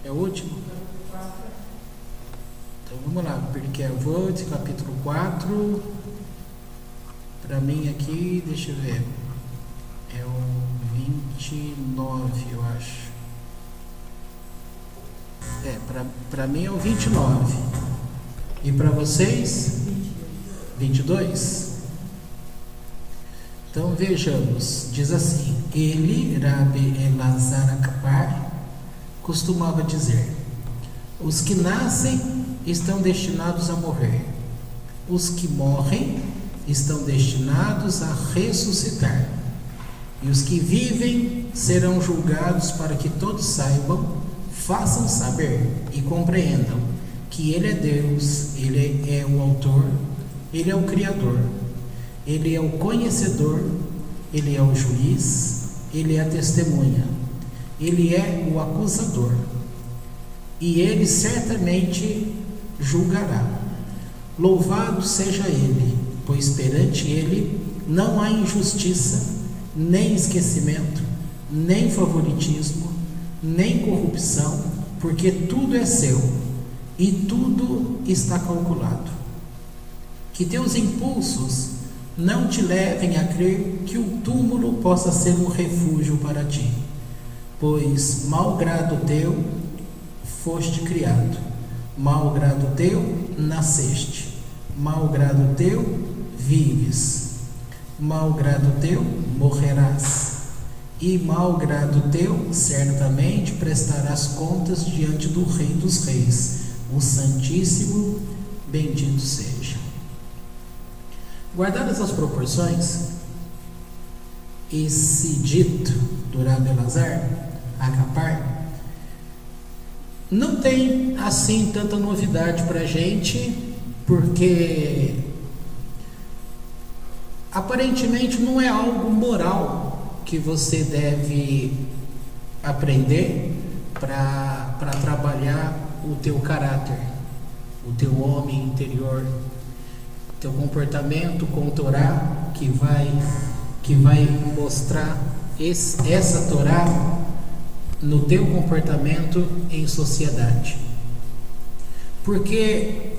É o último? Então vamos lá, Pirkei Avot, capítulo 4. Para mim aqui, deixa eu ver. É o 29, eu acho. Para mim é o 29. E para vocês? 22. Então vejamos, diz assim: ele, Rabi Elazar Akbar, costumava dizer: os que nascem estão destinados a morrer, os que morrem estão destinados a ressuscitar, e os que vivem serão julgados para que todos saibam, façam saber e compreendam que Ele é Deus, Ele é o autor, Ele é o Criador, Ele é o conhecedor, Ele é o juiz, Ele é a testemunha, Ele é o acusador, e Ele certamente julgará. Louvado seja Ele, pois perante Ele não há injustiça, nem esquecimento, nem favoritismo, nem corrupção, porque tudo é seu e tudo está calculado. Que teus impulsos não te levem a crer que o túmulo possa ser um refúgio para ti, pois mau grado teu foste criado, mau grado teu nasceste, mau grado teu vives, mau grado teu morrerás, e mau grado teu certamente prestarás contas diante do Rei dos Reis, o Santíssimo, bendito seja. Guardadas as proporções, esse dito do Rabi Elazar Akbar não tem assim tanta novidade para a gente, porque aparentemente não é algo moral que você deve aprender para trabalhar o teu caráter, o teu homem interior, teu comportamento com a Torá, que vai mostrar essa Torá no teu comportamento em sociedade. Porque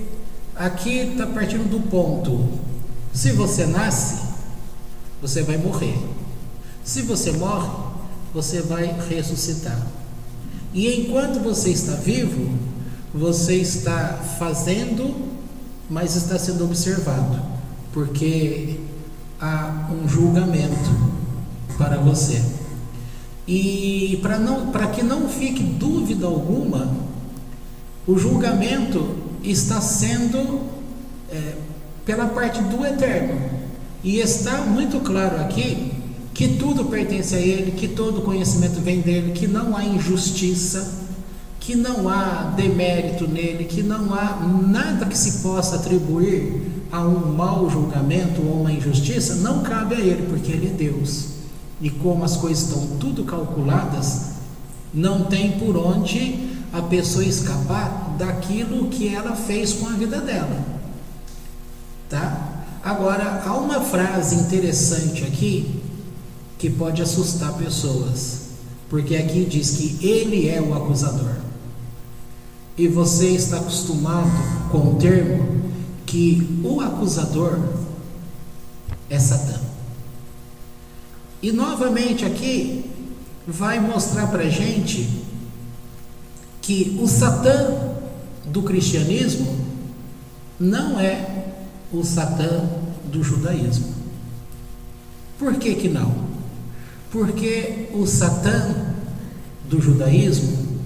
aqui está partindo do ponto: se você nasce, você vai morrer. Se você morre, você vai ressuscitar. E enquanto você está vivo, você está fazendo, mas está sendo observado, porque há um julgamento para você. E para que não fique dúvida alguma, o julgamento está sendo pela parte do Eterno. E está muito claro aqui que tudo pertence a Ele, que todo conhecimento vem dEle, que não há injustiça, que não há demérito nele, que não há nada que se possa atribuir a um mau julgamento ou uma injustiça, não cabe a Ele, porque Ele é Deus. E como as coisas estão tudo calculadas, não tem por onde a pessoa escapar daquilo que ela fez com a vida dela. Tá? Agora, há uma frase interessante aqui que pode assustar pessoas, porque aqui diz que Ele é o acusador. E você está acostumado com o termo que o acusador é Satã. E novamente aqui vai mostrar para a gente que o Satã do cristianismo não é o Satã do judaísmo. Por que que não? Porque o Satã do judaísmo,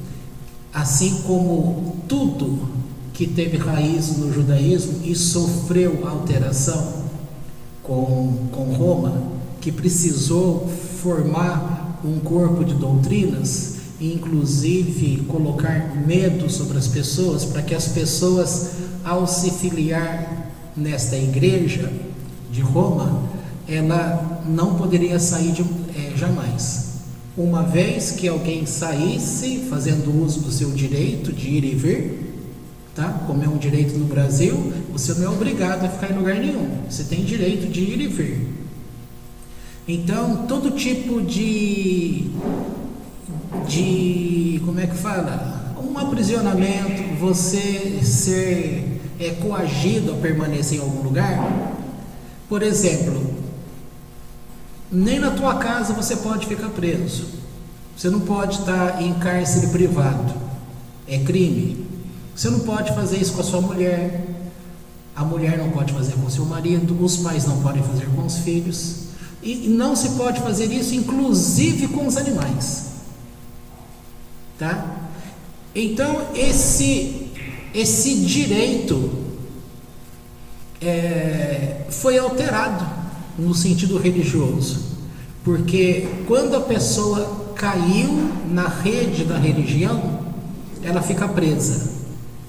assim como tudo que teve raiz no judaísmo e sofreu alteração com Roma, que precisou formar um corpo de doutrinas, inclusive colocar medo sobre as pessoas, para que as pessoas, ao se filiar nesta igreja de Roma, ela não poderia sair jamais. Uma vez que alguém saísse fazendo uso do seu direito de ir e vir, tá? Como é um direito no Brasil, você não é obrigado a ficar em lugar nenhum, você tem direito de ir e vir. Então, todo tipo de de, como é que fala? Um aprisionamento, você ser coagido a permanecer em algum lugar. Por exemplo, nem na tua casa você pode ficar preso. Você não pode estar em cárcere privado. É crime. Você não pode fazer isso com a sua mulher. A mulher não pode fazer com o seu marido. Os pais não podem fazer com os filhos. E não se pode fazer isso, inclusive com os animais. Tá? Então, esse direito foi alterado no sentido religioso, porque quando a pessoa caiu na rede da religião, ela fica presa,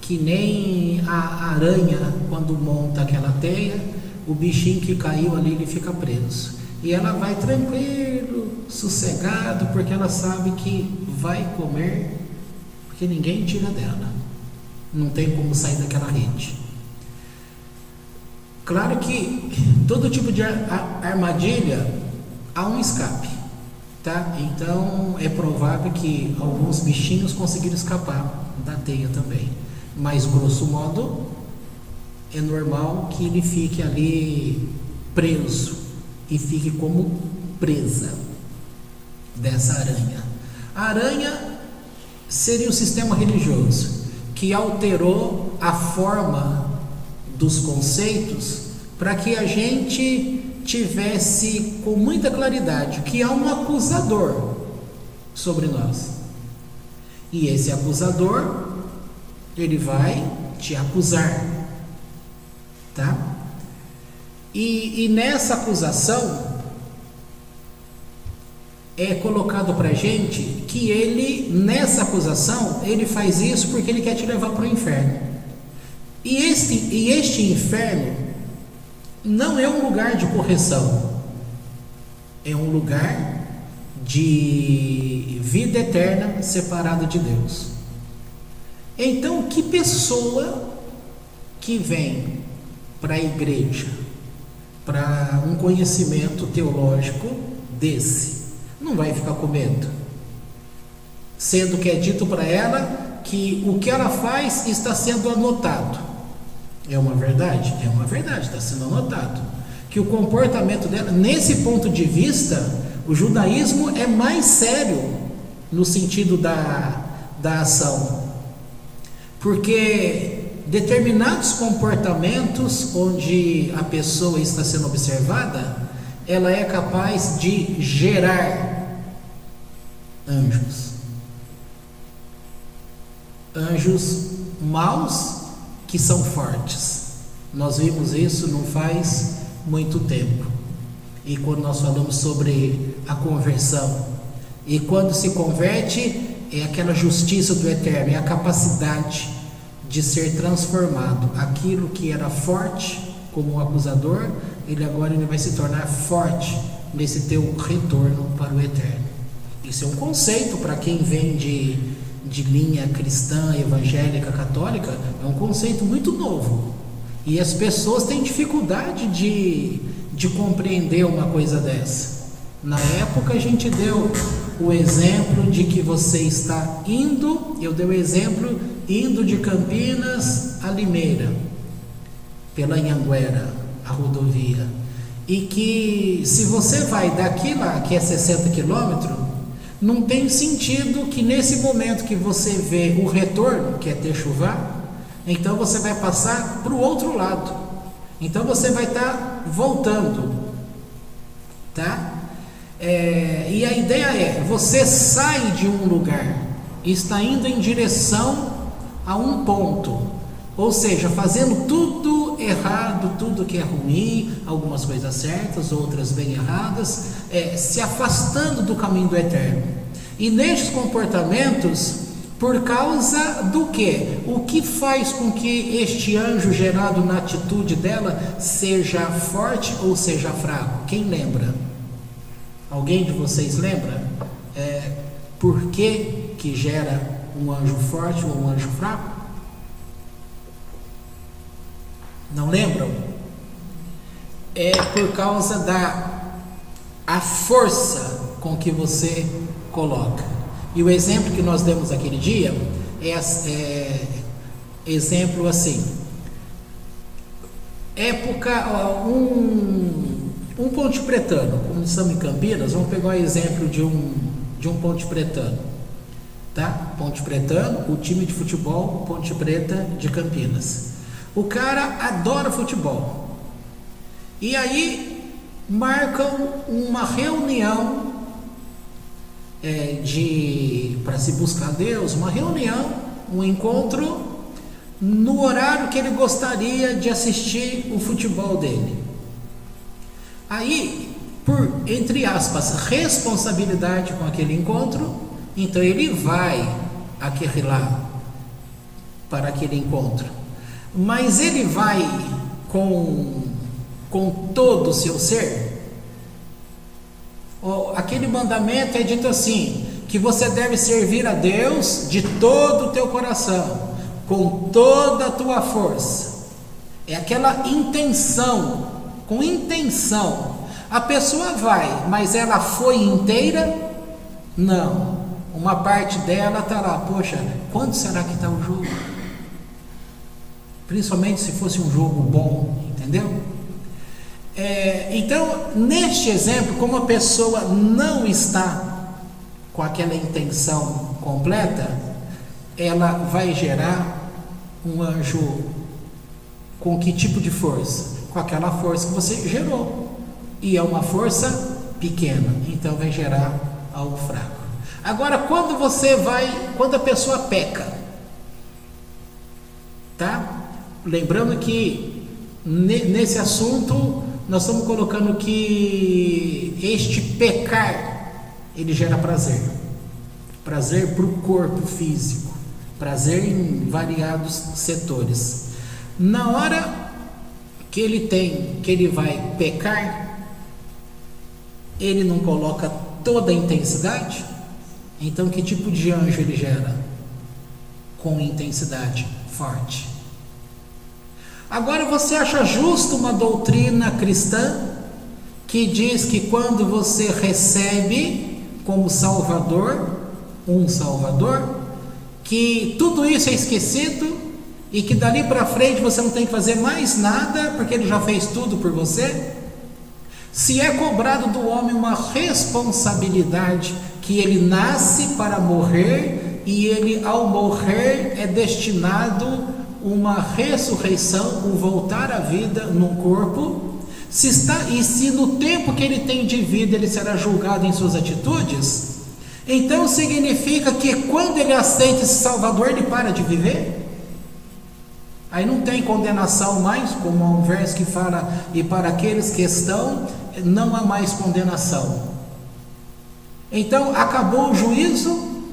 que nem a aranha quando monta aquela teia, o bichinho que caiu ali, ele fica preso, e ela vai tranquilo, sossegado, porque ela sabe que vai comer, porque ninguém tira dela, não tem como sair daquela rede. Claro que todo tipo de armadilha há um escape, tá? Então é provável que alguns bichinhos conseguiram escapar da teia também, mas grosso modo é normal que ele fique ali preso e fique como presa dessa aranha. A aranha seria o sistema religioso que alterou a forma dos conceitos para que a gente tivesse com muita claridade que há um acusador sobre nós, e esse acusador, ele vai te acusar, tá? E nessa acusação é colocado pra gente que ele, nessa acusação, ele faz isso porque ele quer te levar para o inferno. E este inferno não é um lugar de correção, é um lugar de vida eterna separada de Deus. Então, que pessoa que vem para a igreja, para um conhecimento teológico desse, não vai ficar com medo, sendo que é dito para ela que o que ela faz está sendo anotado? É uma verdade? É uma verdade, está sendo anotado. Que o comportamento dela, nesse ponto de vista, o judaísmo é mais sério no sentido da ação. Porque determinados comportamentos onde a pessoa está sendo observada, ela é capaz de gerar anjos. Anjos maus que são fortes. Nós vimos isso não faz muito tempo. E quando nós falamos sobre a conversão, e quando se converte, é aquela justiça do Eterno, é a capacidade de ser transformado. Aquilo que era forte como um acusador, ele vai se tornar forte nesse teu retorno para o Eterno. Isso é um conceito para quem vem de linha cristã, evangélica, católica, é um conceito muito novo, e as pessoas têm dificuldade de compreender uma coisa dessa. Na época a gente deu o exemplo de que você está indo, eu dei o exemplo indo de Campinas a Limeira, pela Anhanguera, a rodovia, e que se você vai daqui lá, que é 60 quilômetros, não tem sentido que nesse momento que você vê o retorno, que é Techuvá, então você vai passar para o outro lado, então você vai estar voltando, tá? E a ideia é, você sai de um lugar e está indo em direção a um ponto, ou seja, fazendo tudo errado, tudo que é ruim, algumas coisas certas, outras bem erradas, se afastando do caminho do Eterno. E nestes comportamentos, por causa do quê? O que faz com que este anjo gerado na atitude dela seja forte ou seja fraco? Quem lembra? Alguém de vocês lembra? Por que gera um anjo forte ou um anjo fraco? Não lembram? É por causa a força com que você coloca. E o exemplo que nós demos aquele dia exemplo assim, época, um ponte pretano, como estamos em Campinas, vamos pegar o exemplo de um ponte pretano, tá? Ponte Pretano, o time de futebol Ponte Preta de Campinas. O cara adora futebol. E aí marcam uma reunião para se buscar Deus, uma reunião, um encontro no horário que ele gostaria de assistir o futebol dele. Aí, por, entre aspas, responsabilidade com aquele encontro, então ele vai lá para aquele encontro, mas ele vai com todo o seu ser. Aquele mandamento é dito assim, que você deve servir a Deus de todo o teu coração, com toda a tua força. É aquela intenção, com intenção. A pessoa vai, mas ela foi inteira? Não. Uma parte dela está lá, poxa, quando será que está o jogo? Principalmente se fosse um jogo bom, entendeu? Então, neste exemplo, como a pessoa não está com aquela intenção completa, ela vai gerar um anjo com que tipo de força? Com aquela força que você gerou, e é uma força pequena, então vai gerar algo fraco. Agora, quando a pessoa peca, tá? Lembrando que nesse assunto nós estamos colocando que este pecar, ele gera prazer para o corpo físico, prazer em variados setores. Na hora que ele vai pecar, ele não coloca toda a intensidade. Então, que tipo de anjo ele gera? Com intensidade forte. Agora, você acha justo uma doutrina cristã que diz que quando você recebe como Salvador, um Salvador, que tudo isso é esquecido e que dali para frente você não tem que fazer mais nada porque ele já fez tudo por você? Se é cobrado do homem uma responsabilidade, que ele nasce para morrer e ele, ao morrer, é destinado uma ressurreição, um voltar à vida num corpo, e se no tempo que ele tem de vida ele será julgado em suas atitudes, então significa que quando ele aceita esse Salvador, ele para de viver? Aí não tem condenação mais, como há um verso que fala, e para aqueles que estão, não há mais condenação. Então, acabou o juízo?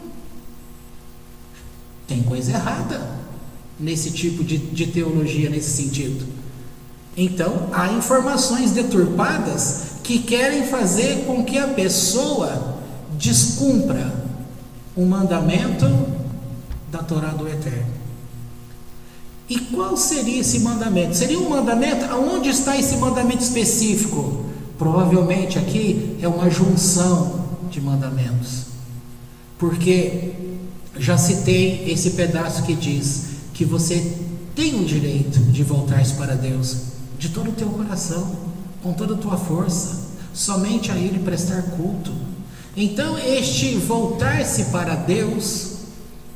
Tem coisa errada nesse tipo de teologia, nesse sentido. Então, há informações deturpadas que querem fazer com que a pessoa descumpra o mandamento da Torá do Eterno. E qual seria esse mandamento? Seria um mandamento? Aonde está esse mandamento específico? Provavelmente aqui é uma junção de mandamentos, porque já citei esse pedaço que diz que você tem o direito de voltar-se para Deus de todo o teu coração, com toda a tua força, somente a Ele prestar culto. Então, este voltar-se para Deus,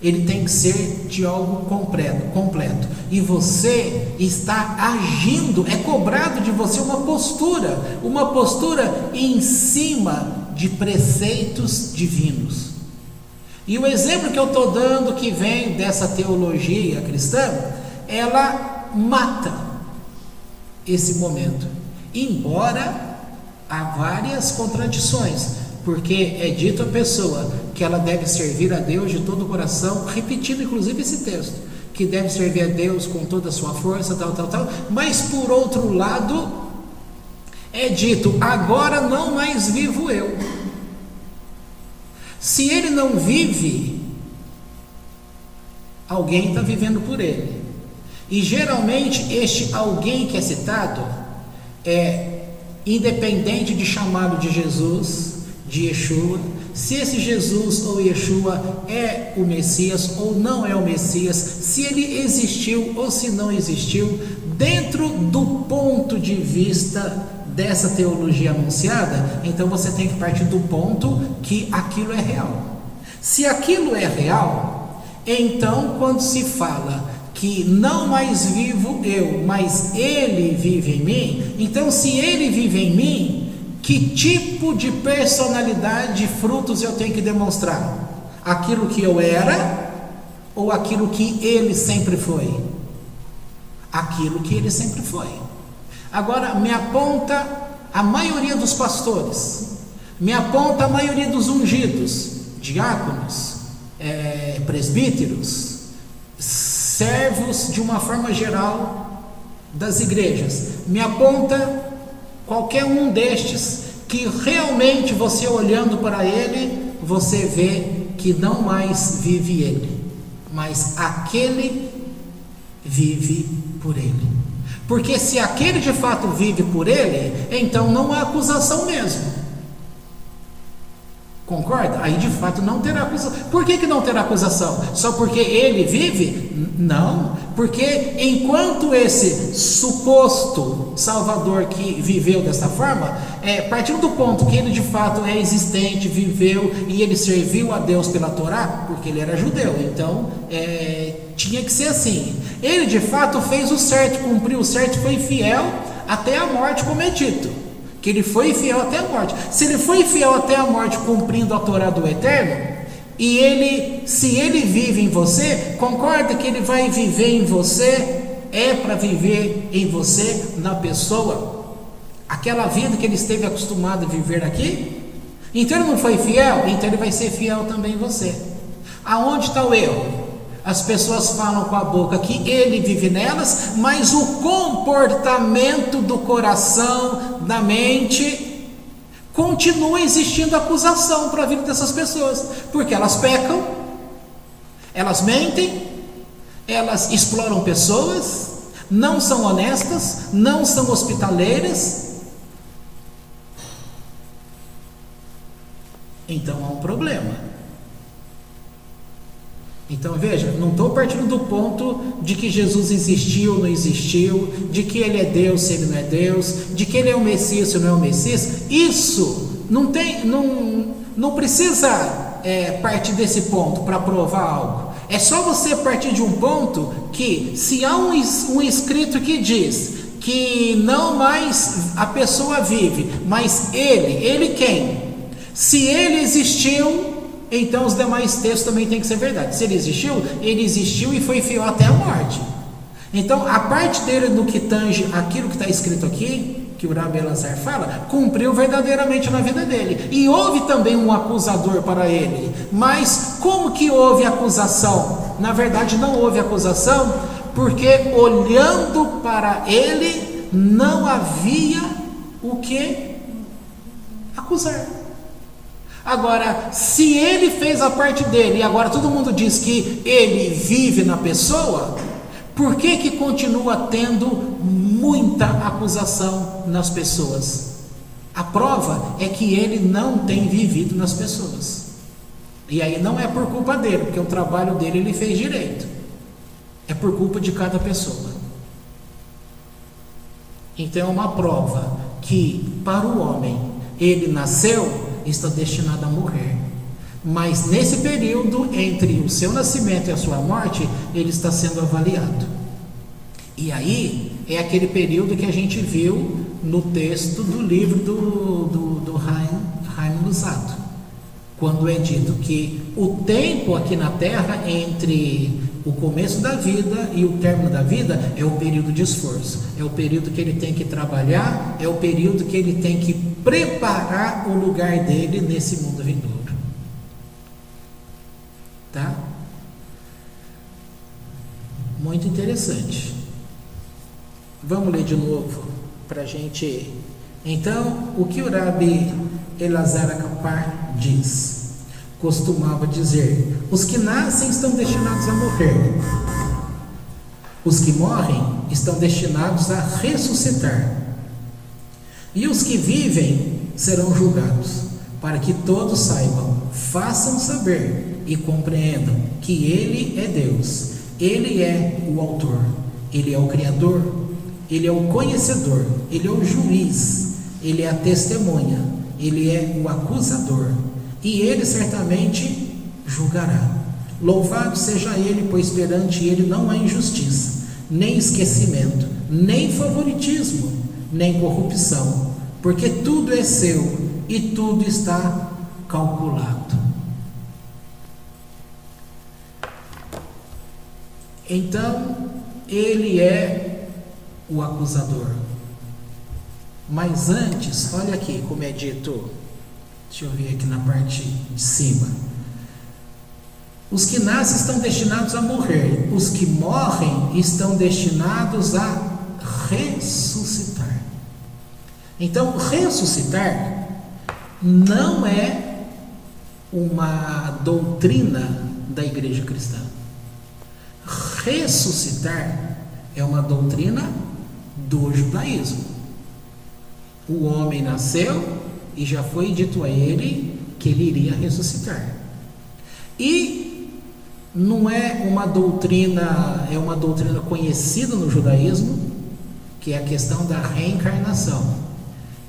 ele tem que ser de algo completo, e você está agindo, é cobrado de você uma postura em cima de preceitos divinos. E o exemplo que eu estou dando, que vem dessa teologia cristã, ela mata esse momento, embora há várias contradições, porque é dito à pessoa que ela deve servir a Deus de todo o coração, repetindo inclusive esse texto, que deve servir a Deus com toda a sua força, tal, mas por outro lado, é dito, agora não mais vivo eu. Se ele não vive, alguém está vivendo por ele. E geralmente este alguém que é citado é independente de chamá-lo de Jesus, de Yeshua, se esse Jesus ou Yeshua é o Messias ou não é o Messias, se ele existiu ou se não existiu, dentro do ponto de vista dessa teologia anunciada, então você tem que partir do ponto que aquilo é real. Se aquilo é real, então quando se fala que não mais vivo eu, mas ele vive em mim, então se ele vive em mim, que tipo de personalidade, frutos eu tenho que demonstrar? Aquilo que eu era ou aquilo que ele sempre foi? Aquilo que ele sempre foi. Agora me aponta a maioria dos pastores, me aponta a maioria dos ungidos, diáconos, presbíteros, servos de uma forma geral das igrejas, me aponta qualquer um destes que realmente você olhando para ele, você vê que não mais vive ele, mas aquele vive por ele. Porque se aquele de fato vive por ele, então não há acusação mesmo. Concorda? Aí de fato não terá acusação. Por que não terá acusação? Só porque ele vive? Não, porque enquanto esse suposto Salvador que viveu dessa forma, partindo do ponto que ele de fato é existente, viveu e ele serviu a Deus pela Torá, porque ele era judeu, então tinha que ser assim. Ele de fato fez o certo, cumpriu o certo, foi fiel até a morte, como é dito. Que ele foi fiel até a morte. Se ele foi fiel até a morte, cumprindo a Torá do Eterno, e se ele vive em você, concorda que ele vai viver em você, para viver em você, na pessoa, aquela vida que ele esteve acostumado a viver aqui? Então ele não foi fiel, então ele vai ser fiel também em você. Aonde está o erro? As pessoas falam com a boca que ele vive nelas, mas o comportamento do coração, da mente, continua existindo acusação para a vida dessas pessoas, porque elas pecam, elas mentem, elas exploram pessoas, não são honestas, não são hospitaleiras. Então há um problema. Então veja, não estou partindo do ponto de que Jesus existiu ou não existiu, de que ele é Deus se ele não é Deus, de que ele é o Messias se não é o Messias. Isso não precisa partir desse ponto para provar algo. É só você partir de um ponto que, se há um escrito que diz que não mais a pessoa vive, mas ele quem? Se ele existiu, então os demais textos também tem que ser verdade. Se ele existiu e foi fiel até a morte. Então a parte dele no que tange aquilo que está escrito aqui, que o Rabi Elazar fala, cumpriu verdadeiramente na vida dele. E houve também um acusador para ele. Mas como que houve acusação? Na verdade não houve acusação, porque olhando para ele não havia o que acusar. Agora, se ele fez a parte dele e agora todo mundo diz que ele vive na pessoa, por que continua tendo muita acusação nas pessoas? A prova é que ele não tem vivido nas pessoas. E aí não é por culpa dele, porque o trabalho dele ele fez direito. É por culpa de cada pessoa. Então é uma prova que para o homem ele nasceu, está destinado a morrer, mas nesse período entre o seu nascimento e a sua morte, ele está sendo avaliado. E aí é aquele período que a gente viu no texto do livro do Haim Luzzatto, quando é dito que o tempo aqui na terra entre o começo da vida e o término da vida é o período de esforço, é o período que ele tem que trabalhar, é o período que ele tem que preparar o lugar dele nesse mundo vindouro. Tá? Muito interessante. Vamos ler de novo para a gente. Então, o que o Rabi Elazar Akapar diz? Costumava dizer: os que nascem estão destinados a morrer, os que morrem estão destinados a ressuscitar, e os que vivem serão julgados, para que todos saibam, façam saber e compreendam que Ele é Deus, Ele é o autor, Ele é o Criador, Ele é o conhecedor, Ele é o juiz, Ele é a testemunha, Ele é o acusador, e Ele certamente julgará. Louvado seja Ele, pois perante Ele não há injustiça, nem esquecimento, nem favoritismo, nem corrupção, porque tudo é seu e tudo está calculado. Então, Ele é o acusador. Mas antes, olha aqui como é dito, deixa eu ver aqui na parte de cima. Os que nascem estão destinados a morrer, os que morrem estão destinados a ressuscitar. Então, ressuscitar não é uma doutrina da igreja cristã. Ressuscitar é uma doutrina do judaísmo. O homem nasceu e já foi dito a ele que ele iria ressuscitar. E não é uma doutrina, é uma doutrina conhecida no judaísmo, que é a questão da reencarnação,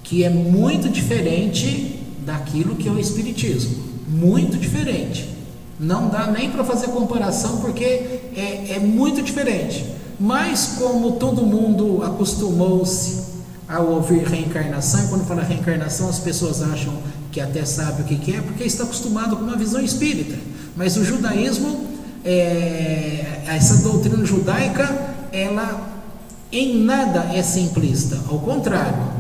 que é muito diferente daquilo que é o espiritismo, muito diferente. Não dá nem para fazer comparação, porque é muito diferente. Mas como todo mundo acostumou-se a ouvir reencarnação, e quando fala reencarnação as pessoas acham que até sabe o que é, porque está acostumado com uma visão espírita. Mas o judaísmo, essa doutrina judaica, ela em nada é simplista, ao contrário,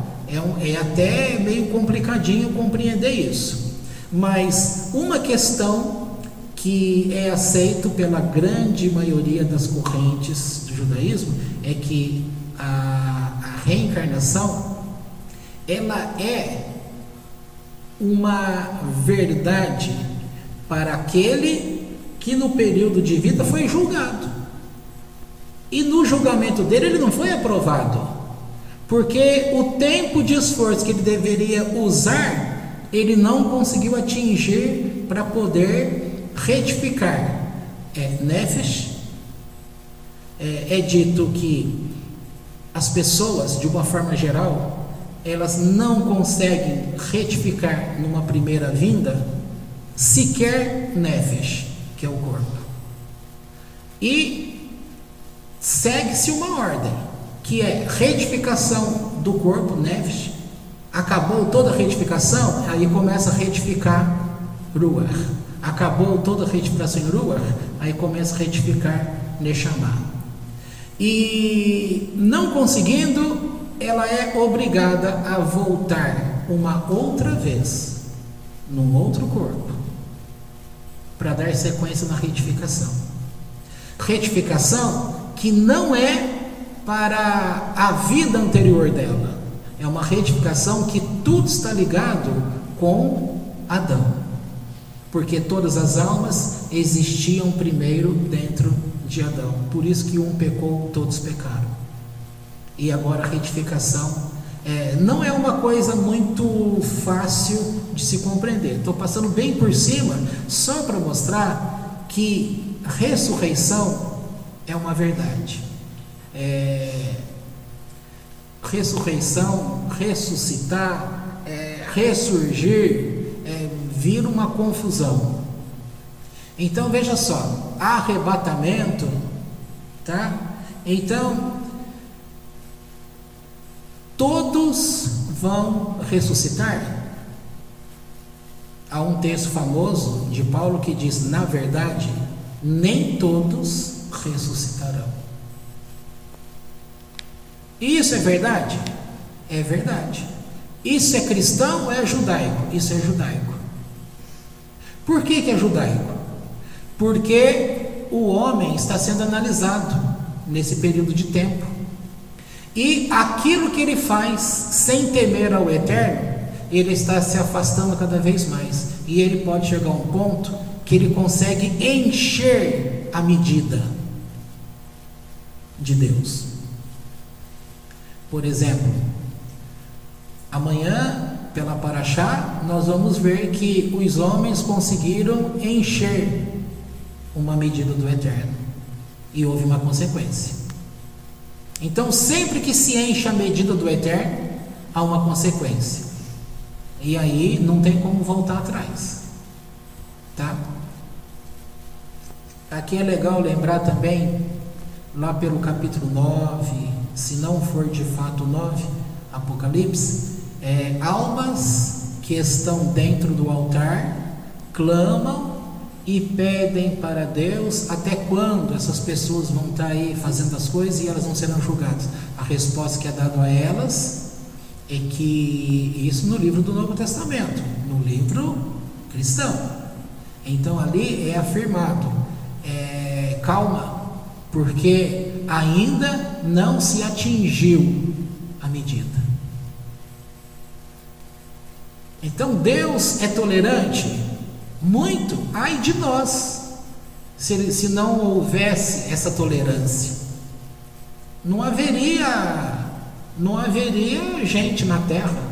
é até meio complicadinho compreender isso. Mas uma questão que é aceito pela grande maioria das correntes do judaísmo é que a reencarnação, ela é uma verdade para aquele que no período de vida foi julgado, e no julgamento dele ele não foi aprovado, porque o tempo de esforço que ele deveria usar, ele não conseguiu atingir para poder retificar. Nefesh, é dito que as pessoas, de uma forma geral, elas não conseguem retificar numa primeira vinda sequer Nefesh, que é o corpo. E segue-se uma ordem, que é retificação do corpo, Nefesh. Acabou toda a retificação, aí começa a retificar Ruach. Acabou toda a retificação em Ruach, aí começa a retificar Neshama. E não conseguindo, ela é obrigada a voltar uma outra vez num outro corpo para dar sequência na retificação. Retificação que não é para a vida anterior dela, é uma retificação que tudo está ligado com Adão, porque todas as almas existiam primeiro dentro de Adão, por isso que um pecou, todos pecaram. E agora a retificação não é uma coisa muito fácil de se compreender. Estou passando bem por cima, só para mostrar que ressurreição é uma verdade. Ressurreição, ressuscitar, ressurgir, vira uma confusão. Então veja só, arrebatamento, tá? Então todos vão ressuscitar. Há um texto famoso de Paulo que diz: na verdade, nem todos ressuscitarão. Isso é verdade? É verdade. Isso é cristão ou é judaico? Isso é judaico. Por que é judaico? Porque o homem está sendo analisado nesse período de tempo, e aquilo que ele faz sem temer ao Eterno, ele está se afastando cada vez mais, e ele pode chegar a um ponto que ele consegue encher a medida de Deus. Por exemplo, amanhã pela Paraxá, nós vamos ver que os homens conseguiram encher uma medida do Eterno e houve uma consequência. Então, sempre que se enche a medida do Eterno, há uma consequência, e aí não tem como voltar atrás, tá? Aqui é legal lembrar também, lá pelo capítulo 9, se não for de fato 9, Apocalipse, almas que estão dentro do altar clamam e pedem para Deus até quando essas pessoas vão estar aí fazendo as coisas e elas não serão julgadas. A resposta que é dada a elas é que isso no livro do Novo Testamento, no livro cristão. Então ali é afirmado, calma, porque ainda não se atingiu a medida. Então Deus é tolerante? Muito. Ai de nós, se não houvesse essa tolerância. Não haveria gente na terra,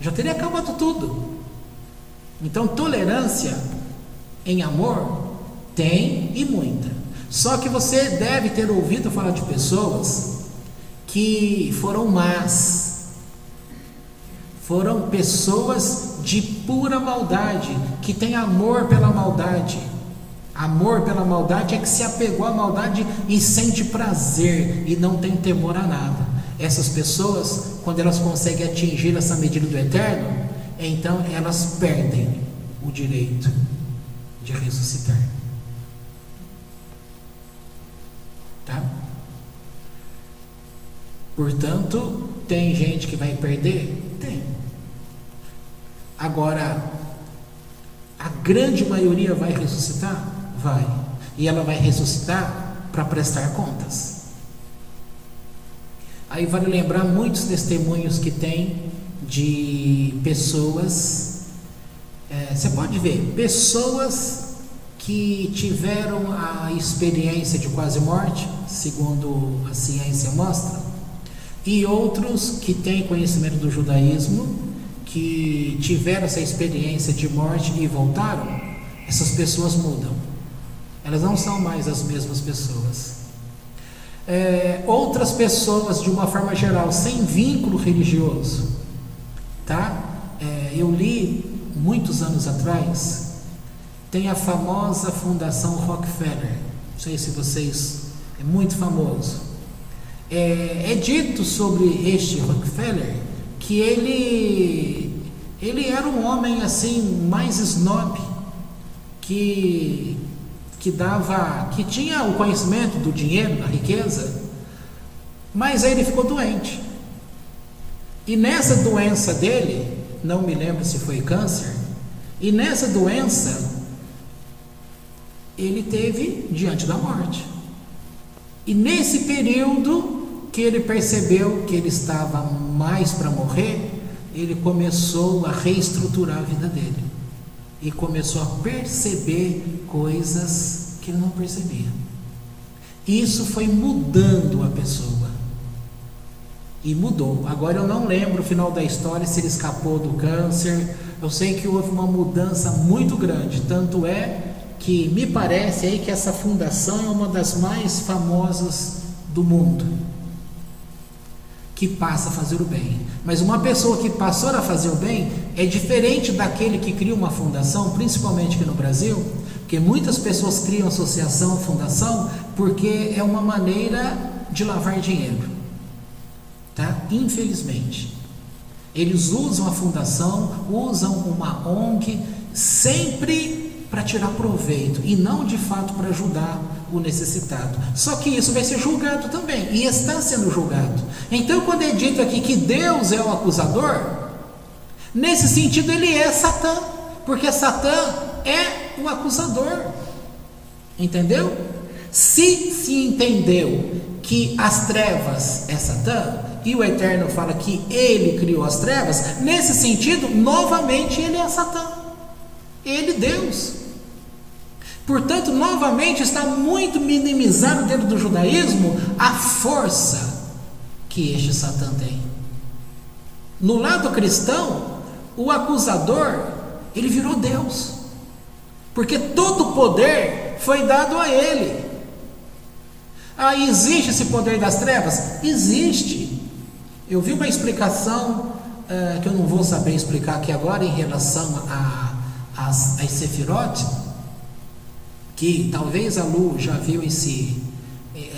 já teria acabado tudo. Então tolerância em amor tem, e muita. Só que você deve ter ouvido falar de pessoas que foram más, foram pessoas de pura maldade, que têm amor pela maldade. Amor pela maldade é que se apegou à maldade e sente prazer e não tem temor a nada. Essas pessoas, quando elas conseguem atingir essa medida do Eterno, então elas perdem o direito de ressuscitar. Tá? Portanto, tem gente que vai perder? Tem. Agora, a grande maioria vai ressuscitar? Vai. E ela vai ressuscitar para prestar contas. Aí vale lembrar muitos testemunhos que tem de pessoas, você pode ver, pessoas que tiveram a experiência de quase morte, segundo a ciência mostra, e outros que têm conhecimento do judaísmo, que tiveram essa experiência de morte e voltaram. Essas pessoas mudam, elas não são mais as mesmas pessoas. Outras pessoas, de uma forma geral, sem vínculo religioso, tá? Eu li muitos anos atrás, tem a famosa Fundação Rockefeller, não sei se vocês, é muito famoso. É dito sobre este Rockefeller que ele era um homem assim mais snob, que tinha o conhecimento do dinheiro, da riqueza, mas aí ele ficou doente. E nessa doença dele, não me lembro se foi câncer, e nessa doença ele teve diante da morte. E nesse período que ele percebeu que ele estava mais para morrer, ele começou a reestruturar a vida dele e começou a perceber coisas que ele não percebia. Isso foi mudando a pessoa, e mudou. Agora eu não lembro o final da história, se ele escapou do câncer. Eu sei que houve uma mudança muito grande, tanto é que me parece aí que essa fundação é uma das mais famosas do mundo, que passa a fazer o bem. Mas uma pessoa que passou a fazer o bem é diferente daquele que cria uma fundação, principalmente aqui no Brasil, porque muitas pessoas criam associação, fundação, porque é uma maneira de lavar dinheiro, tá? Infelizmente, eles usam a fundação, usam uma ONG, sempre para tirar proveito e não de fato para ajudar o necessitado. Só que isso vai ser julgado também, e está sendo julgado. Então, quando é dito aqui que Deus é o acusador, nesse sentido ele é Satã, porque Satã é o acusador. Entendeu? Se entendeu que as trevas é Satã, e o Eterno fala que ele criou as trevas, nesse sentido, novamente ele é Satã, ele Deus. Portanto, novamente está muito minimizado dentro do judaísmo a força que este Satã tem. No lado cristão, o acusador, ele virou Deus, porque todo o poder foi dado a ele. Existe esse poder das trevas? Existe. Eu vi uma explicação que eu não vou saber explicar aqui agora em relação às Sefirot, que talvez a Lu já viu e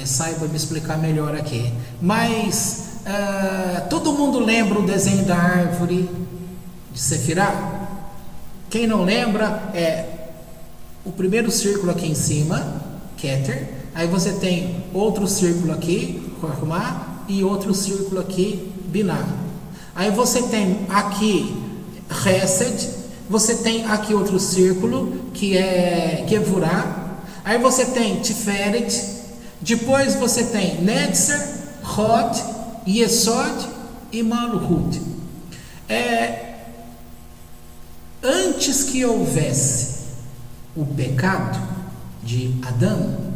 saiba me explicar melhor aqui, mas todo mundo lembra o desenho da árvore de Sefirá? Quem não lembra, o primeiro círculo aqui em cima, Keter, aí você tem outro círculo aqui, Kormá, e outro círculo aqui, Binah. Aí você tem aqui Hesed, você tem aqui outro círculo que é Gevurah, aí você tem Tiferet, depois você tem Netzer, Hod, Yesod e Malhut. Antes que houvesse o pecado de Adão,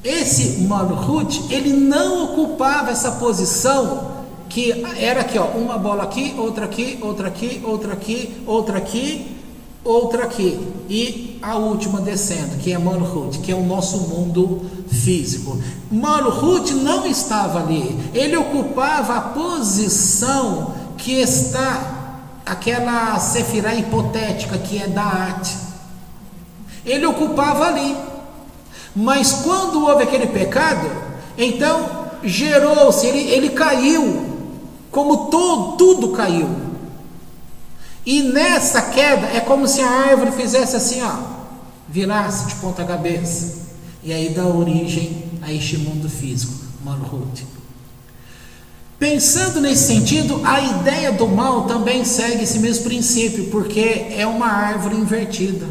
esse Malhut, ele não ocupava essa posição que era aqui, uma bola aqui, outra aqui, outra aqui, outra aqui, outra aqui, outra aqui, e a última descendo, que é Malhut, que é o nosso mundo físico. Malhut não estava ali, ele ocupava a posição que está aquela Sefirá hipotética, que é Da'at. Ele ocupava ali, mas quando houve aquele pecado, então gerou-se, ele caiu, como tudo caiu. E nessa queda é como se a árvore fizesse assim, virasse de ponta cabeça, e aí dá origem a este mundo físico, Malhut. Pensando nesse sentido, a ideia do mal também segue esse mesmo princípio, porque é uma árvore invertida.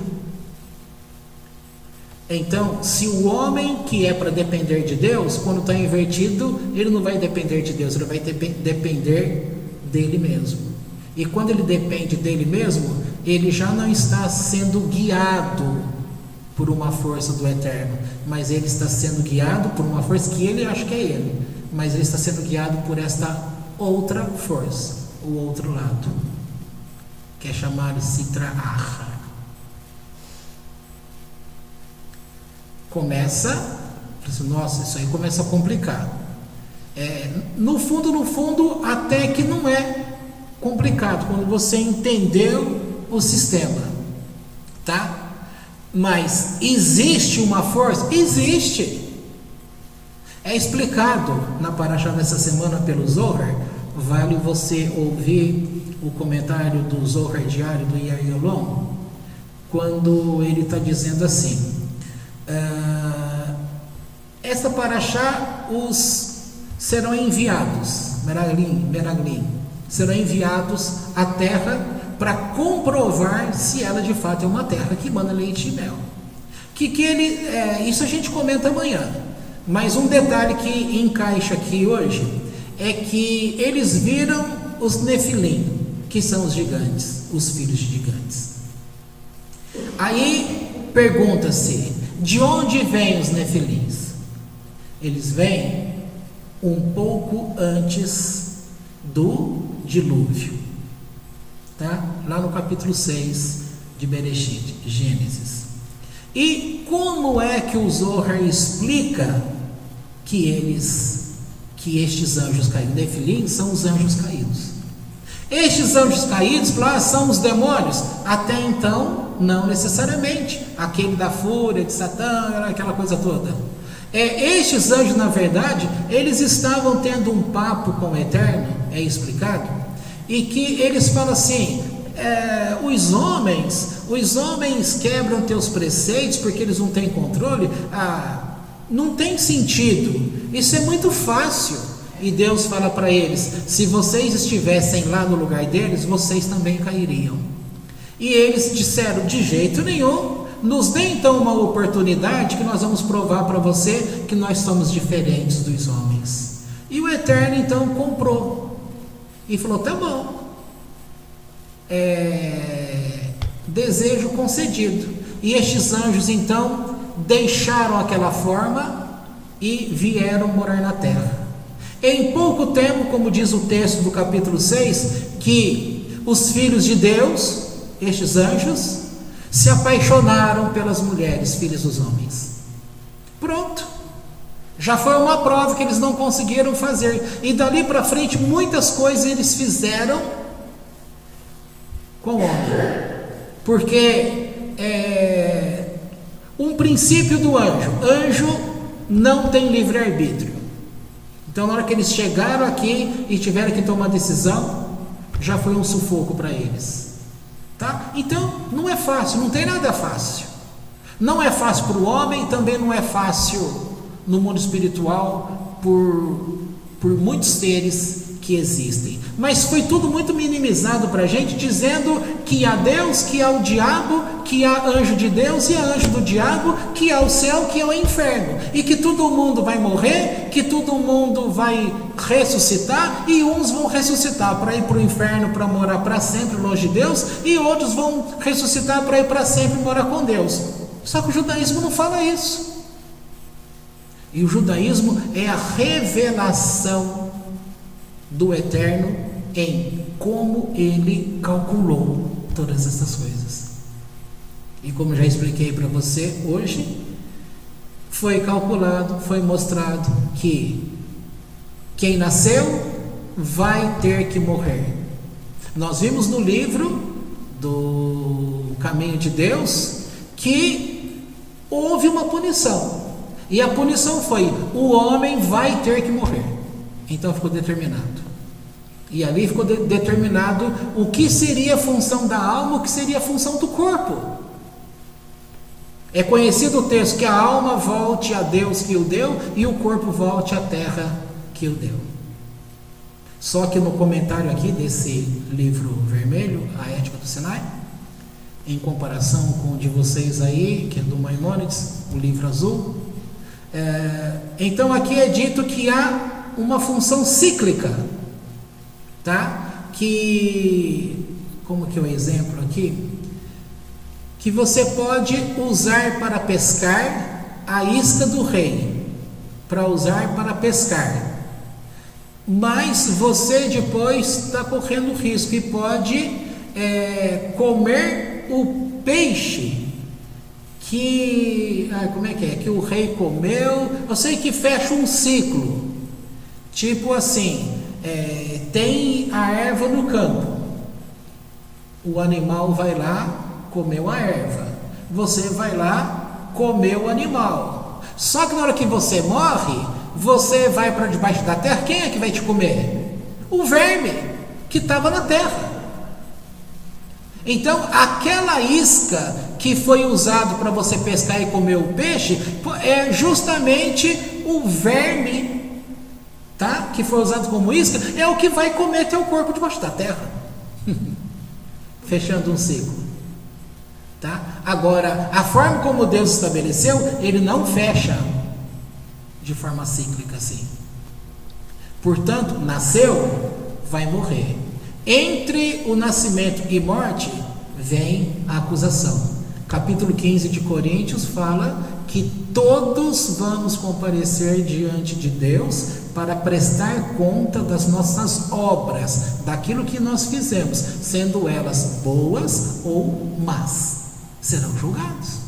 Então, se o homem que é para depender de Deus, quando está invertido, ele não vai depender de Deus, ele vai depender dele mesmo. E quando ele depende dele mesmo, ele já não está sendo guiado por uma força do Eterno, mas ele está sendo guiado por uma força que ele acha que é ele, mas ele está sendo guiado por esta outra força, o outro lado, que é chamado Sitra Achra. Nossa, isso aí começa a complicar. No fundo, até que não é complicado, quando você entendeu o sistema, tá? Mas existe uma força? Existe. É explicado na Parashá dessa semana pelo Zohar. Vale você ouvir o comentário do Zohar diário do Yair Yolom, quando ele está dizendo assim: esta Parashá, serão enviados, Meraglim, serão enviados à terra para comprovar se ela de fato é uma terra que manda leite e mel. Isso a gente comenta amanhã, mas um detalhe que encaixa aqui hoje é que eles viram os Nefilim, que são os gigantes, os filhos de gigantes. Aí pergunta-se, de onde vêm os Nefilins? Eles vêm um pouco antes do dilúvio, tá? Lá no capítulo 6 de Bereshit, Gênesis. E como é que o Zohar explica que estes anjos caídos? Nefilim são os anjos caídos. Estes anjos caídos lá são os demônios? Até então, não necessariamente. Aquele da fúria de Satã, aquela coisa toda. Estes anjos, na verdade, eles estavam tendo um papo com o Eterno, é explicado, e que eles falam assim: os homens quebram teus preceitos porque eles não têm controle. Não tem sentido, isso é muito fácil. E Deus fala para eles: se vocês estivessem lá no lugar deles, vocês também cairiam. E eles disseram: de jeito nenhum, nos dê então uma oportunidade que nós vamos provar para você que nós somos diferentes dos homens. E o Eterno então comprou e falou: tá bom, desejo concedido. E estes anjos então deixaram aquela forma e vieram morar na terra. Em pouco tempo, como diz o texto do capítulo 6, que os filhos de Deus, estes anjos, se apaixonaram pelas mulheres, filhas dos homens. Pronto. Já foi uma prova que eles não conseguiram fazer. E dali para frente, muitas coisas eles fizeram com o homem. Porque um princípio do anjo não tem livre-arbítrio. Então, na hora que eles chegaram aqui e tiveram que tomar decisão, já foi um sufoco para eles. Tá? Então, não é fácil, não tem nada fácil. Não é fácil para o homem, também não é fácil no mundo espiritual por muitos seres que existem. Mas foi tudo muito minimizado para a gente, dizendo que há Deus, que há o diabo, que há anjo de Deus e há anjo do diabo, que há o céu, que há o inferno, e que todo mundo vai morrer, que todo mundo vai ressuscitar, e uns vão ressuscitar para ir para o inferno, para morar para sempre longe de Deus, e outros vão ressuscitar para ir para sempre morar com Deus. Só que o judaísmo não fala isso. E o judaísmo é a revelação do Eterno em como ele calculou todas essas coisas. E como já expliquei para você hoje, foi calculado, foi mostrado que quem nasceu vai ter que morrer. Nós vimos no livro do Caminho de Deus que houve uma punição. E a punição foi: o homem vai ter que morrer. Então ficou determinado. E ali ficou determinado o que seria a função da alma, o que seria a função do corpo. É conhecido o texto que a alma volte a Deus que o deu e o corpo volte à terra que o deu. Só que no comentário aqui desse livro vermelho, a Ética do Sinai, em comparação com o de vocês aí, que é do Maimônides, o livro azul, então aqui é dito que há uma função cíclica, tá? Como que é o exemplo aqui? Que você pode usar para pescar a isca do rei, para usar para pescar, mas você depois está correndo risco e pode comer o peixe que o rei comeu. Eu sei que fecha um ciclo, tipo assim, tem a erva no campo, o animal vai lá, comeu a erva, você vai lá, comeu o animal. Só que na hora que você morre, você vai para debaixo da terra, quem é que vai te comer? O verme que estava na terra. Então, aquela isca que foi usado para você pescar e comer o peixe, é justamente o verme, tá? Que foi usado como isca, é o que vai comer teu corpo debaixo da terra. Fechando um ciclo, tá? Agora, a forma como Deus estabeleceu, ele não fecha de forma cíclica assim. Portanto, nasceu, vai morrer. Entre o nascimento e morte vem a acusação. Capítulo 15 de Coríntios fala que todos vamos comparecer diante de Deus para prestar conta das nossas obras, daquilo que nós fizemos, sendo elas boas ou más, serão julgados.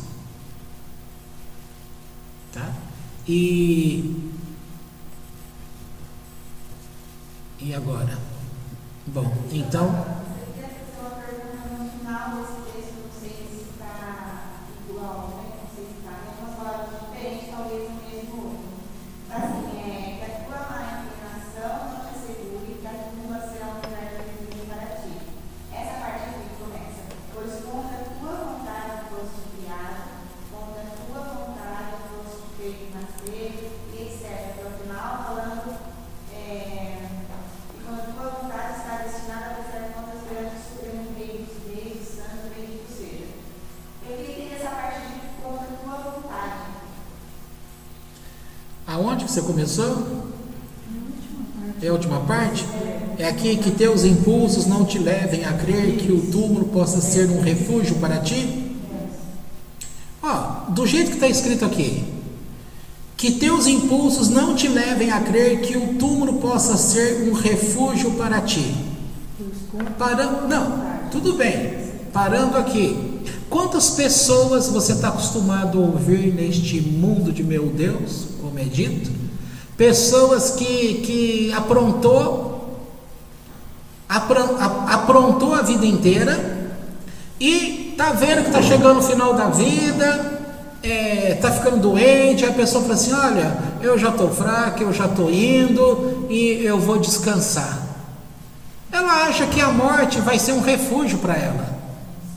Tá? E agora? Bom, então... Aonde que você começou? É a última parte? É aqui: que teus impulsos não te levem a crer que o túmulo possa ser um refúgio para ti? Ó, do jeito que está escrito aqui: que teus impulsos não te levem a crer que o túmulo possa ser um refúgio para ti. Não, tudo bem. Parando aqui. Quantas pessoas você está acostumado a ouvir neste mundo de meu Deus, como é dito? Pessoas que aprontou a vida inteira e está vendo que está chegando no final da vida, está ficando doente, aí a pessoa fala assim, olha, eu já estou fraca, eu já estou indo e eu vou descansar. Ela acha que a morte vai ser um refúgio para ela,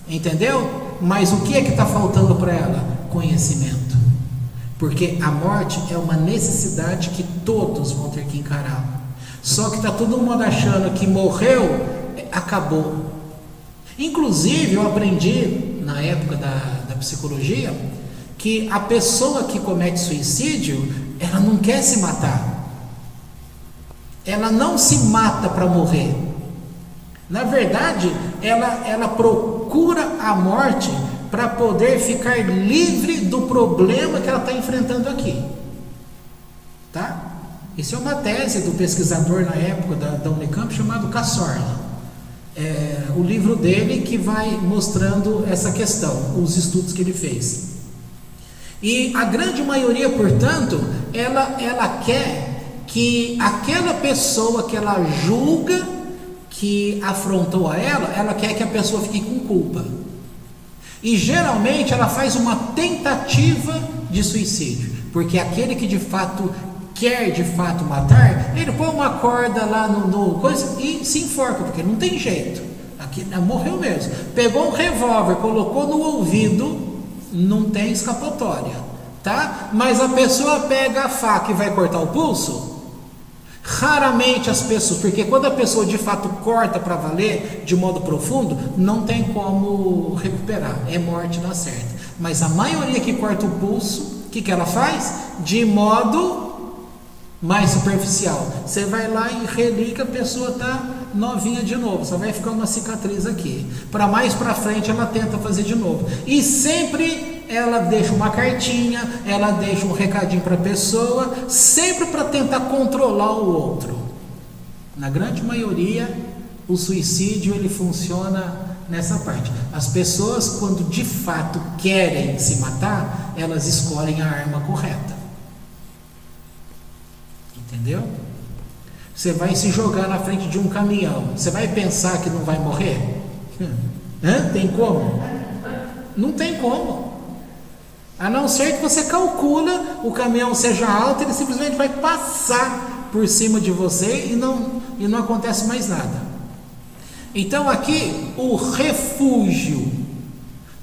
entendeu? Mas o que é que está faltando para ela? Conhecimento. Porque a morte é uma necessidade que todos vão ter que encarar. Só que está todo mundo achando que morreu, acabou. Inclusive, eu aprendi na época da psicologia que a pessoa que comete suicídio, ela não quer se matar. Ela não se mata para morrer. Na verdade, ela procura a morte para poder ficar livre do problema que ela está enfrentando aqui. Tá? Isso é uma tese do pesquisador na época da Unicamp chamado Cassorla. O livro dele que vai mostrando essa questão, os estudos que ele fez. E a grande maioria, portanto, ela quer que aquela pessoa que ela julga que afrontou a ela quer que a pessoa fique com culpa. E geralmente ela faz uma tentativa de suicídio, porque aquele que de fato quer de fato matar, ele põe uma corda lá no coisa e se enforca, porque não tem jeito. Aqui morreu mesmo. Pegou um revólver, colocou no ouvido, não tem escapatória, tá? Mas a pessoa pega a faca e vai cortar o pulso. Raramente as pessoas, porque quando a pessoa de fato corta para valer, de modo profundo, não tem como recuperar, é morte na certa. Mas a maioria que corta o pulso, o que ela faz? De modo mais superficial. Você vai lá e religa, a pessoa está novinha de novo, só vai ficar uma cicatriz aqui. Para mais para frente ela tenta fazer de novo. E sempre ela deixa uma cartinha, ela deixa um recadinho para a pessoa, sempre para tentar controlar o outro. Na grande maioria, o suicídio ele funciona nessa parte. As pessoas, quando de fato querem se matar, elas escolhem a arma correta. Entendeu? Você vai se jogar na frente de um caminhão, você vai pensar que não vai morrer? Tem como? Não tem como. A não ser que você calcula, o caminhão seja alto, ele simplesmente vai passar por cima de você e não acontece mais nada. Então aqui, o refúgio,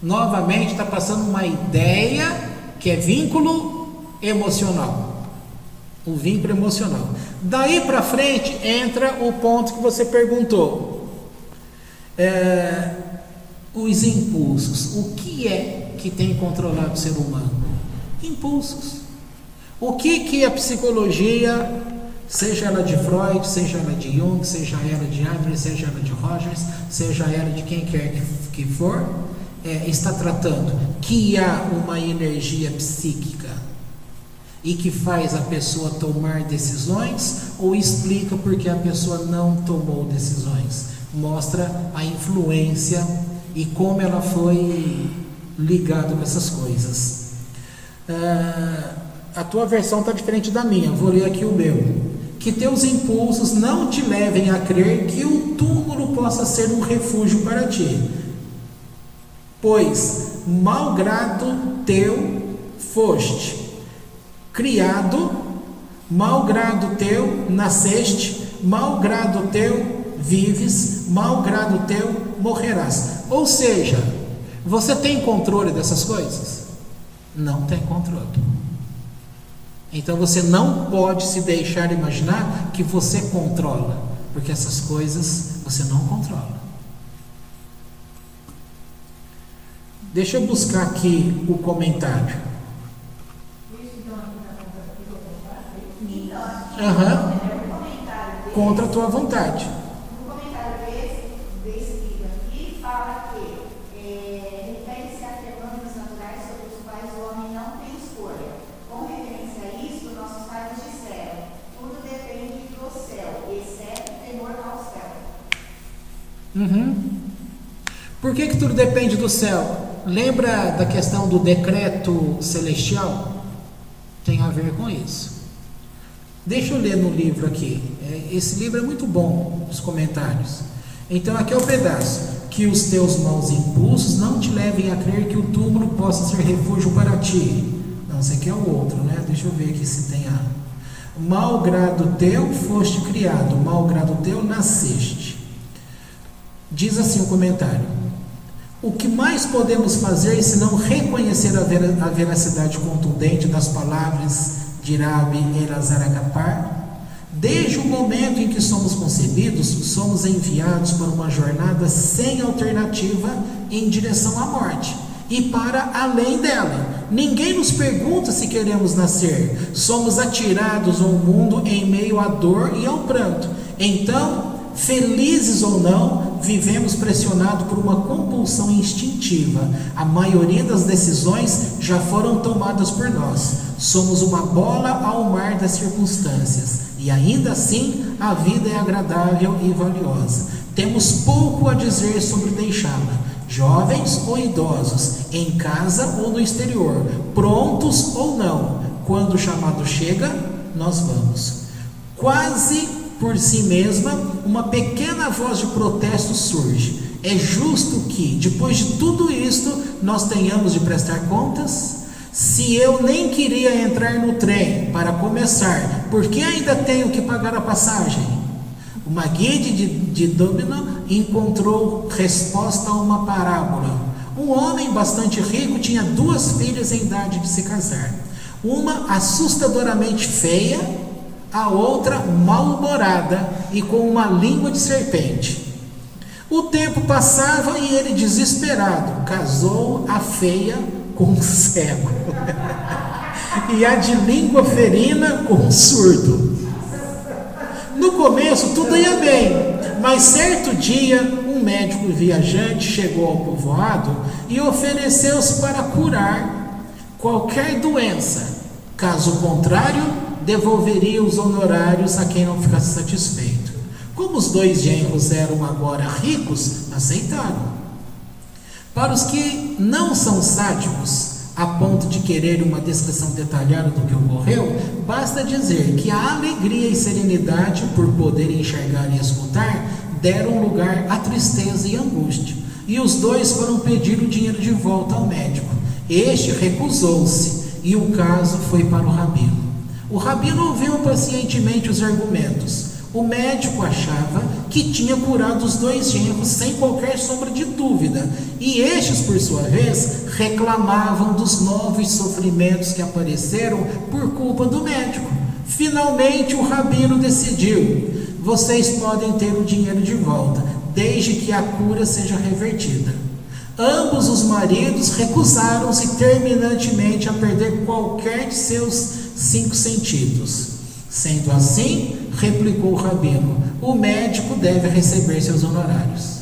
novamente está passando uma ideia que é vínculo emocional. O vínculo emocional. Daí para frente entra o ponto que você perguntou. Os impulsos. O que é que tem controlado o ser humano? Impulsos. O que a psicologia, seja ela de Freud, seja ela de Jung, seja ela de Adler, seja ela de Rogers, seja ela de quem quer que for, está tratando? Que há uma energia psíquica e que faz a pessoa tomar decisões, ou explica porque a pessoa não tomou decisões? Mostra a influência e como ela foi ligada com essas coisas. A tua versão está diferente da minha, vou ler aqui o meu. Que teus impulsos não te levem a crer que o túmulo possa ser um refúgio para ti, pois malgrado teu foste criado, malgrado teu nasceste, malgrado teu vives, malgrado teu morrerás. Ou seja, você tem controle dessas coisas? Não tem controle. Então você não pode se deixar imaginar que você controla, porque essas coisas você não controla. Deixa eu buscar aqui o comentário. Contra a tua vontade. No comentário desse livro aqui, fala que refere-se a fenômenos naturais sobre os quais o homem não tem escolha. Com referência a isso, nossos pais disseram: tudo depende do céu, exceto o temor ao céu. Por que tudo depende do céu? Lembra da questão do decreto celestial? Tem a ver com isso. Deixa eu ler no livro aqui. Esse livro é muito bom, os comentários. Então aqui é o pedaço. Que os teus maus impulsos não te levem a crer que o túmulo possa ser refúgio para ti. Não, esse aqui é o outro, né? Deixa eu ver aqui se tem a... Mau grado teu foste criado, mau grado teu nasceste. Diz assim o comentário: o que mais podemos fazer se não reconhecer a veracidade contundente das palavras de Rabi Elazar Agapar? Desde o momento em que somos concebidos, somos enviados por uma jornada sem alternativa em direção à morte e para além dela. Ninguém nos pergunta se queremos nascer. Somos atirados ao mundo em meio à dor e ao pranto. Então, felizes ou não, vivemos pressionados por uma compulsão instintiva. A maioria das decisões já foram tomadas por nós. Somos uma bola ao mar das circunstâncias. E ainda assim, a vida é agradável e valiosa. Temos pouco a dizer sobre deixá-la. Jovens ou idosos, em casa ou no exterior, prontos ou não, quando o chamado chega, nós vamos. Quase por si mesma, uma pequena voz de protesto surge. É justo que, depois de tudo isto, nós tenhamos de prestar contas? Se eu nem queria entrar no trem para começar, por que ainda tenho que pagar a passagem? O Maguide de Dubno encontrou resposta a uma parábola. Um homem bastante rico tinha 2 filhas em idade de se casar. Uma assustadoramente feia, a outra mal-humorada e com uma língua de serpente. O tempo passava e ele, desesperado, casou a feia com um cego e a de língua ferina com um surdo. No começo tudo ia bem, mas certo dia um médico viajante chegou ao povoado e ofereceu-se para curar qualquer doença. Caso contrário, devolveria os honorários a quem não ficasse satisfeito. Como os 2 genros eram agora ricos, aceitaram. Para os que não são sádicos, a ponto de querer uma descrição detalhada do que ocorreu, basta dizer que a alegria e serenidade por poderem enxergar e escutar deram lugar à tristeza e angústia, e os 2 foram pedir o dinheiro de volta ao médico. Este recusou-se e o caso foi para o rabino. O rabino ouviu pacientemente os argumentos. O médico achava que tinha curado os 2 genros sem qualquer sombra de dúvida, e estes, por sua vez, reclamavam dos novos sofrimentos que apareceram por culpa do médico. Finalmente o rabino decidiu: vocês podem ter o dinheiro de volta, desde que a cura seja revertida. Ambos os maridos recusaram-se terminantemente a perder qualquer de seus 5 sentidos. Sendo assim, replicou o rabino, o médico deve receber seus honorários.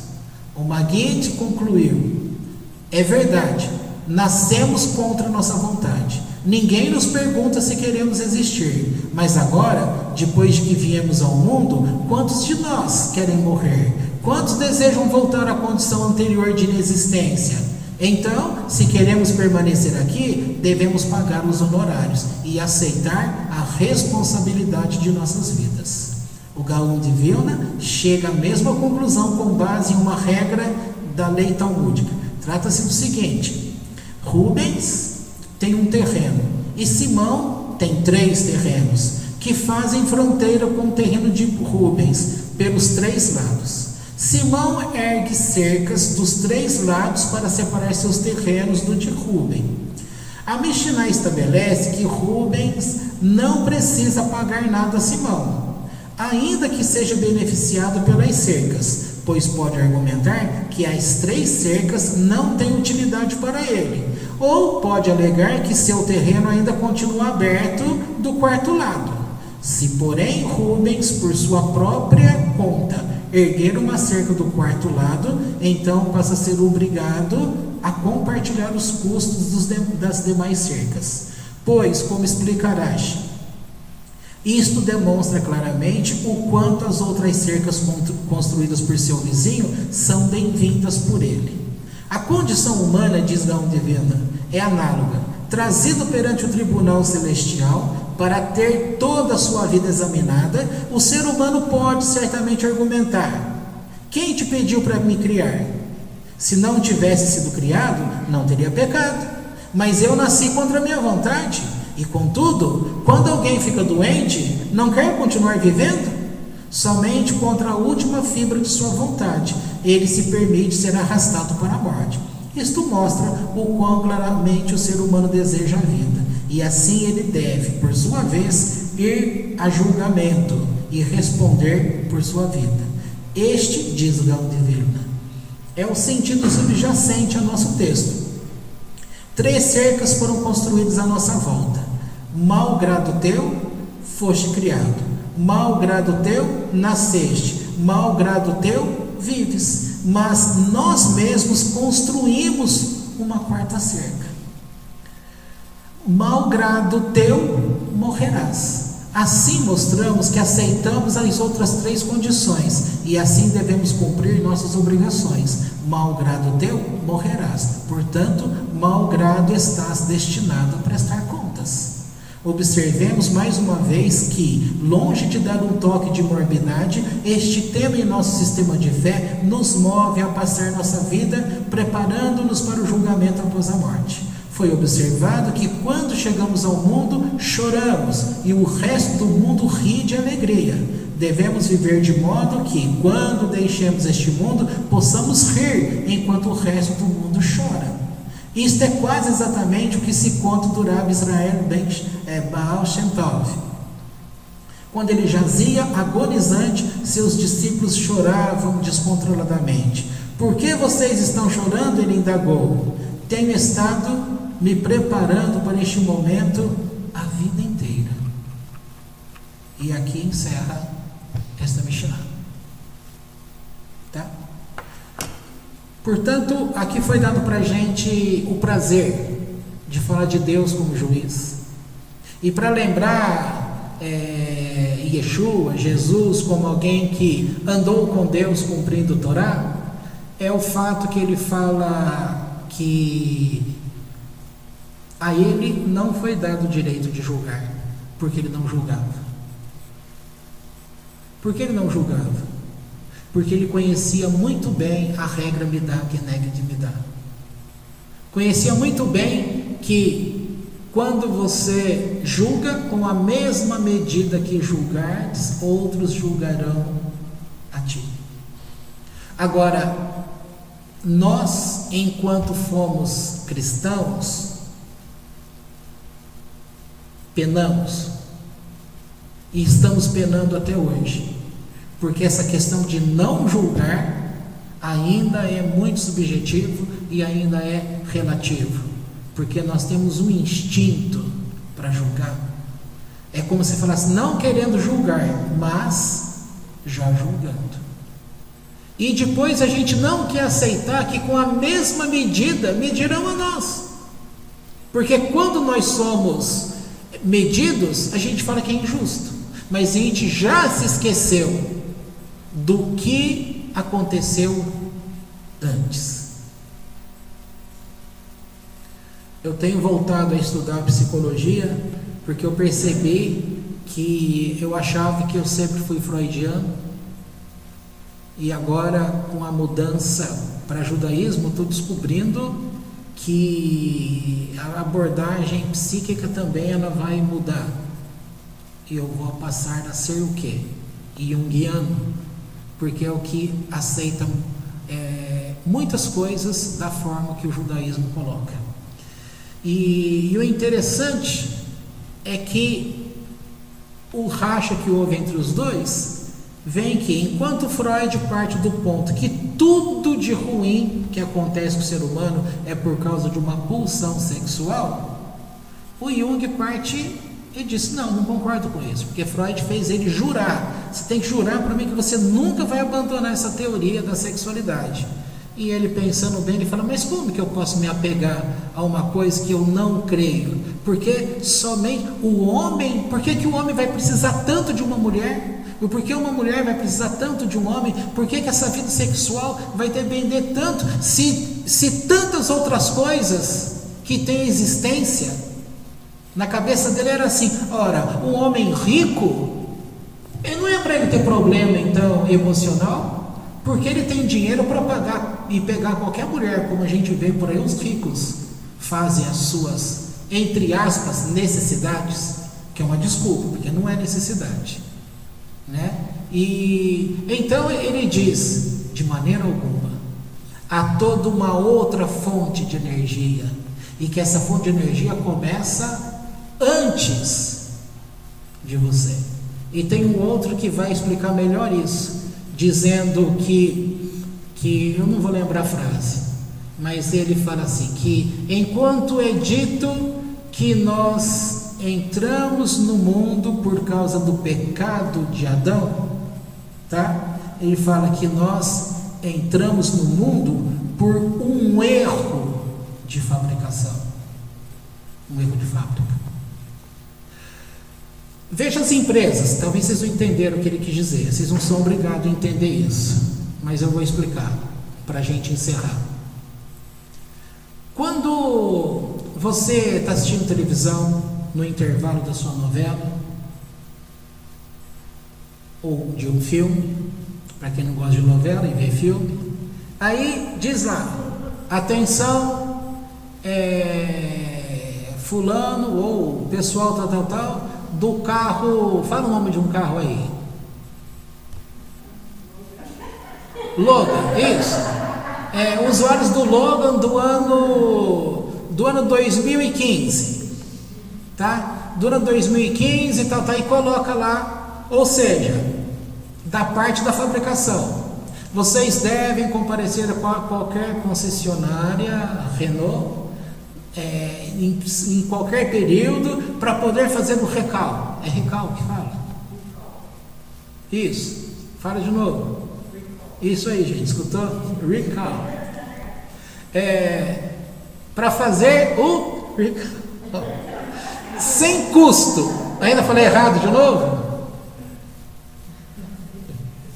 O Maguide concluiu: é verdade, nascemos contra nossa vontade. Ninguém nos pergunta se queremos existir, mas agora, depois de que viemos ao mundo, quantos de nós querem morrer? Quantos desejam voltar à condição anterior de inexistência? Então, se queremos permanecer aqui, devemos pagar os honorários e aceitar a responsabilidade de nossas vidas. O Gaon de Vilna chega à mesma conclusão com base em uma regra da lei talmúdica. Trata-se do seguinte: Rubens tem um terreno e Simão tem 3 terrenos que fazem fronteira com o terreno de Rubens pelos 3 lados. Simão ergue cercas dos 3 lados para separar seus terrenos do de Rubem. A Mishnah estabelece que Rubens não precisa pagar nada a Simão, ainda que seja beneficiado pelas cercas, pois pode argumentar que as 3 cercas não têm utilidade para ele, ou pode alegar que seu terreno ainda continua aberto do 4º lado. Se, porém, Rubens, por sua própria conta, erguer uma cerca do 4º lado, então passa a ser obrigado a compartilhar os custos das demais cercas. Pois, como explica Rashi, Isto demonstra claramente o quanto as outras cercas construídas por seu vizinho são bem-vindas por ele. A condição humana, diz Gaon de Vilna, é análoga. Trazido perante o tribunal celestial para ter toda a sua vida examinada, o ser humano pode certamente argumentar: quem te pediu para me criar? Se não tivesse sido criado, não teria pecado. Mas eu nasci contra a minha vontade. E contudo, quando alguém fica doente, não quer continuar vivendo? Somente contra a última fibra de sua vontade, ele se permite ser arrastado para a morte. Isto mostra o quão claramente o ser humano deseja a vida. E assim ele deve, por sua vez, ir a julgamento e responder por sua vida. Este, diz Gaon de Vilna, é o sentido subjacente ao nosso texto. 3 cercas foram construídas à nossa volta. Mau grado teu, foste criado. Mau grado teu, nasceste. Mau grado teu, vives. Mas nós mesmos construímos uma 4ª cerca. Mau grado teu, morrerás. Assim mostramos que aceitamos as outras 3 condições e assim devemos cumprir nossas obrigações. Mau grado teu, morrerás. Portanto, mau grado estás destinado a prestar contas. Observemos mais uma vez que, longe de dar um toque de morbidade, este tema em nosso sistema de fé nos move a passar nossa vida preparando-nos para o julgamento após a morte. Foi observado que quando chegamos ao mundo, choramos e o resto do mundo ri de alegria. Devemos viver de modo que, quando deixemos este mundo, possamos rir enquanto o resto do mundo chora. Isto é quase exatamente o que se conta do Rabi Israel ben Baal Shem Tov. Quando ele jazia agonizante, seus discípulos choravam descontroladamente. Por que vocês estão chorando? Ele indagou. Tenho estado me preparando para este momento a vida inteira. E aqui encerra esta Mishnah. Tá? Portanto, aqui foi dado para a gente o prazer de falar de Deus como juiz. E para lembrar Yeshua, Jesus, como alguém que andou com Deus cumprindo o Torá, é o fato que ele fala que a ele não foi dado o direito de julgar, porque ele não julgava. Por que ele não julgava? Porque ele conhecia muito bem a regra Midá, que nega de Midá. Conhecia muito bem que quando você julga com a mesma medida que julgares, outros julgarão a ti. Agora, nós, enquanto fomos cristãos, penamos e estamos penando até hoje, porque essa questão de não julgar ainda é muito subjetivo e ainda é relativo, porque nós temos um instinto para julgar. É como se falasse não querendo julgar, mas já julgando. E depois a gente não quer aceitar que com a mesma medida medirão a nós, porque quando nós somos medidos, a gente fala que é injusto, mas a gente já se esqueceu do que aconteceu antes. Eu tenho voltado a estudar psicologia porque eu percebi que eu achava que eu sempre fui freudiano e agora, com a mudança para judaísmo, estou descobrindo que a abordagem psíquica também ela vai mudar e eu vou passar a ser o quê? Junguiano, porque é o que aceita muitas coisas da forma que o judaísmo coloca. E o interessante é que o racha que houve entre os dois vem que, enquanto Freud parte do ponto que tudo de ruim que acontece com o ser humano é por causa de uma pulsão sexual, o Jung parte e disse, não concordo com isso, porque Freud fez ele jurar, você tem que jurar para mim que você nunca vai abandonar essa teoria da sexualidade. E ele, pensando bem, ele fala: mas como que eu posso me apegar a uma coisa que eu não creio? Porque somente o homem, por que o homem vai precisar tanto de uma mulher? E por que uma mulher vai precisar tanto de um homem? Por que essa vida sexual vai depender tanto? Se tantas outras coisas que têm existência, na cabeça dele era assim: ora, um homem rico, ele não é para ele ter problema então emocional, porque ele tem dinheiro para pagar e pegar qualquer mulher, como a gente vê por aí, os ricos fazem as suas, entre aspas, necessidades, que é uma desculpa, porque não é necessidade, né? E então ele diz: de maneira alguma, há toda uma outra fonte de energia, e que essa fonte de energia começa antes de você. E tem um outro que vai explicar melhor isso, dizendo que eu não vou lembrar a frase, mas ele fala assim, que enquanto é dito que nós entramos no mundo por causa do pecado de Adão, tá? Ele fala que nós entramos no mundo por um erro de fabricação, um erro de fábrica. Veja as empresas, talvez vocês não entenderam o que ele quis dizer, vocês não são obrigados a entender isso, mas eu vou explicar para a gente encerrar. Quando você está assistindo televisão no intervalo da sua novela ou de um filme, para quem não gosta de novela e vê filme, aí diz lá: atenção, fulano ou pessoal tal do carro, fala o nome de um carro aí. Logan, isso. Usuários do Logan do ano 2015, tá? Do ano 2015 e coloca lá, ou seja, da parte da fabricação. Vocês devem comparecer a qualquer concessionária Renault em qualquer período para poder fazer o recal. É recal que fala? Isso. Fala de novo. Isso aí, gente. Escutou? Recall. Para fazer o recall. Sem custo. Ainda falei errado de novo?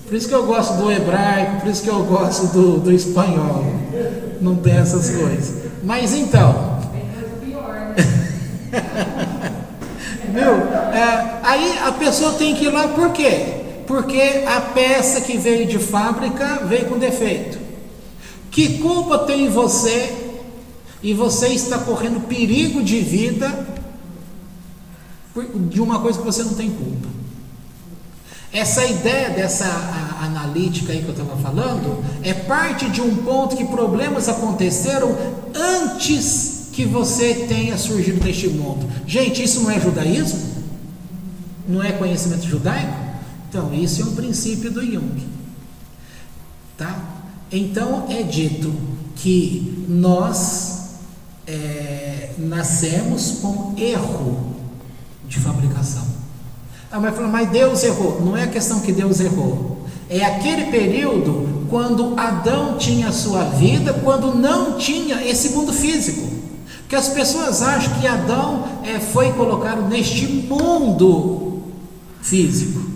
Por isso que eu gosto do hebraico, por isso que eu gosto do espanhol. Não tem essas coisas. Mas então... aí a pessoa tem que ir lá, por quê? Porque a peça que veio de fábrica veio com defeito. Que culpa tem você? E você está correndo perigo de vida de uma coisa que você não tem culpa. Essa ideia dessa analítica aí que eu estava falando é parte de um ponto que problemas aconteceram antes que você tenha surgido neste mundo. Gente, isso não é judaísmo? Não é conhecimento judaico? Então, isso é um princípio do Jung. Tá? Então, é dito que nós nascemos com erro de fabricação. Mas Deus errou. Não é a questão que Deus errou. É aquele período quando Adão tinha a sua vida, quando não tinha esse mundo físico. Porque as pessoas acham que Adão foi colocado neste mundo físico.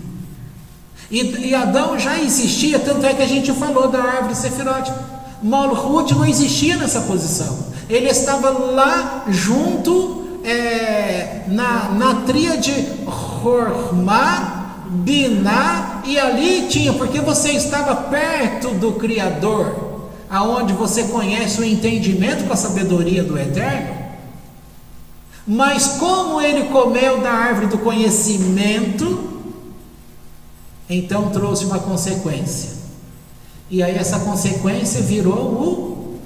E Adão já existia, tanto é que a gente falou da árvore Sefirot. Malhut não existia nessa posição. Ele estava lá junto na tríade Hormá, Biná, e ali tinha, porque você estava perto do Criador, aonde você conhece o entendimento com a sabedoria do Eterno. Mas como ele comeu da árvore do conhecimento, então trouxe uma consequência. E aí essa consequência virou o